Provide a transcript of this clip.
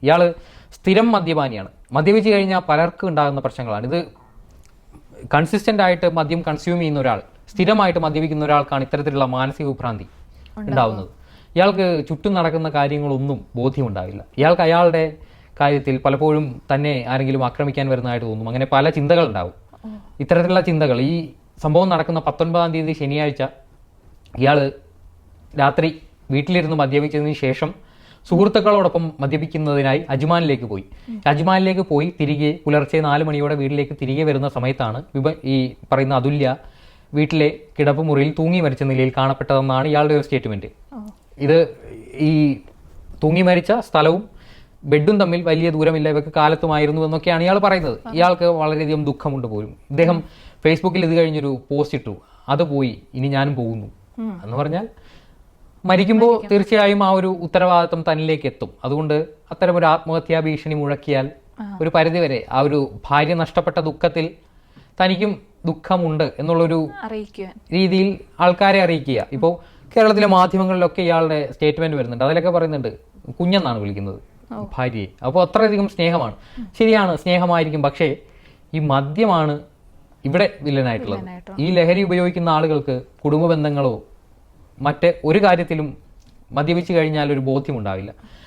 ഇയാൾ സ്ഥിരം മദ്യപാനിയാണ്. മദ്യപിച്ച് കഴിഞ്ഞാൽ പലർക്കും ഉണ്ടാകുന്ന പ്രശ്നങ്ങളാണ് ഇത്. കൺസിസ്റ്റന്റ് ആയിട്ട് മദ്യം കൺസ്യൂം ചെയ്യുന്ന ഒരാൾ, സ്ഥിരമായിട്ട് മദ്യപിക്കുന്ന ഒരാൾക്കാണ് ഇത്തരത്തിലുള്ള മാനസിക വിഭ്രാന്തി ഉണ്ടാവുന്നത്. ഇയാൾക്ക് ചുറ്റും നടക്കുന്ന കാര്യങ്ങളൊന്നും ബോധ്യമുണ്ടാവില്ല. ഇയാൾക്ക് അയാളുടെ കാര്യത്തിൽ പലപ്പോഴും തന്നെ ആരെങ്കിലും ആക്രമിക്കാൻ വരുന്നതായിട്ട് തോന്നും. അങ്ങനെ പല ചിന്തകൾ ഉണ്ടാവും. ഇത്തരത്തിലുള്ള ചിന്തകൾ, ഈ സംഭവം നടക്കുന്ന 19-ാം തീയതി ശനിയാഴ്ച ഇയാൾ രാത്രി വീട്ടിലിരുന്ന് മദ്യപിച്ചതിന് ശേഷം സുഹൃത്തുക്കളോടൊപ്പം മദ്യപിക്കുന്നതിനായി അജ്മാനിലേക്ക് പോയി തിരികെ പുലർച്ചെ 4 മണിയോടെ വീട്ടിലേക്ക് തിരികെ വരുന്ന സമയത്താണ് ഈ പറയുന്ന അതുല്യ വീട്ടിലെ കിടപ്പുമുറിയിൽ തൂങ്ങി മരിച്ച നിലയിൽ കാണപ്പെട്ടതെന്നാണ് ഇയാളുടെ ഒരു സ്റ്റേറ്റ്മെന്റ്. ഇത് ഈ തൂങ്ങി മരിച്ച സ്ഥലവും ബെഡും തമ്മിൽ വലിയ ദൂരമില്ല, ഇവർക്ക് കാലത്തുമായിരുന്നു എന്നൊക്കെയാണ് ഇയാൾ പറയുന്നത്. ഇയാൾക്ക് വളരെയധികം ദുഃഖമുണ്ട് പോലും. ഇദ്ദേഹം ഫേസ്ബുക്കിൽ ഇത് കഴിഞ്ഞൊരു പോസ്റ്റ് ഇട്ടു, അത് പോയി ഇനി ഞാനും പോകുന്നു എന്ന് പറഞ്ഞാൽ മരിക്കുമ്പോൾ തീർച്ചയായും ആ ഒരു ഉത്തരവാദിത്വം തന്നിലേക്ക് എത്തും. അതുകൊണ്ട് അത്തരം ഒരു ആത്മഹത്യാ ഭീഷണി മുഴക്കിയാൽ ഒരു പരിധിവരെ ആ ഒരു ഭാര്യ നഷ്ടപ്പെട്ട ദുഃഖത്തിൽ തനിക്കും ദുഃഖമുണ്ട് എന്നുള്ളൊരു രീതിയിൽ ആൾക്കാരെ അറിയിക്കുക. ഇപ്പോൾ കേരളത്തിലെ മാധ്യമങ്ങളിലൊക്കെ ഇയാളുടെ സ്റ്റേറ്റ്മെന്റ് വരുന്നുണ്ട്. അതിലൊക്കെ പറയുന്നുണ്ട് കുഞ്ഞെന്നാണ് വിളിക്കുന്നത് ഭാര്യയെ. അപ്പോൾ അത്രയധികം സ്നേഹമാണ്. ശരിയാണ്, സ്നേഹമായിരിക്കും. പക്ഷേ ഈ മദ്യമാണ് ഇവിടെ വില്ലനായിട്ടുള്ളത്. ഈ ലഹരി ഉപയോഗിക്കുന്ന ആളുകൾക്ക് കുടുംബ ബന്ധങ്ങളോ മറ്റ് ഒരു കാര്യത്തിലും മദ്യപിച്ചു കഴിഞ്ഞാൽ ഒരു ബോധ്യമുണ്ടാവില്ല.